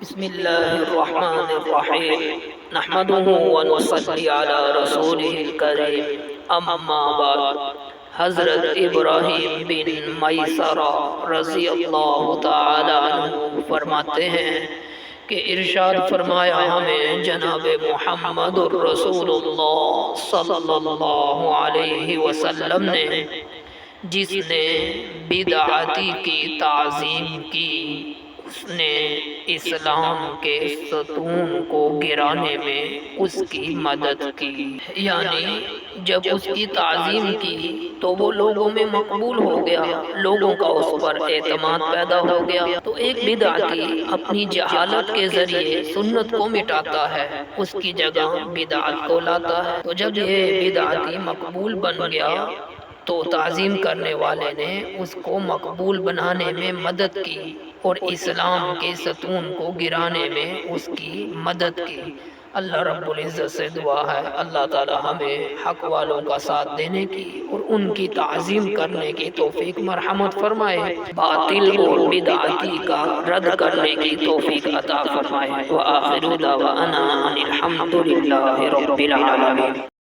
بسم اللہ الرحمن الرحیم نحمده ونصلی علی رسوله الکریم اما بعد۔ حضرت ابراہیم بن میسرہ رضی اللہ تعالی عنہ فرماتے ہیں کہ ارشاد فرمایا ہمیں جناب محمد الرسول اللہ صلی اللہ علیہ وسلم نے، جس نے بدعتی کی تعظیم کی اس نے اسلام کے ستون کو گرانے میں اس کی مدد کی۔ یعنی جب اس کی تعظیم کی تو وہ لوگوں میں مقبول ہو گیا، لوگوں کا اس پر اعتماد پیدا ہو گیا۔ تو ایک بدعتی اپنی جہالت کے ذریعے سنت کو مٹاتا ہے، اس کی جگہ بدعت کو لاتا ہے۔ تو جب یہ بدعتی مقبول بن گیا تو تعظیم کرنے والے نے اس کو مقبول بنانے میں مدد کی اور اسلام کے ستون کو گرانے میں اس کی مدد کی۔ اللہ رب العزت سے دعا ہے اللہ تعالی ہمیں حق والوں کا ساتھ دینے کی اور ان کی تعظیم کرنے کی توفیق مرحمت فرمائے، باطل اور بدعتی کا رد کرنے کی توفیق عطا فرمائے۔ وآخر دعوانا ان الحمد للہ رب العالمین۔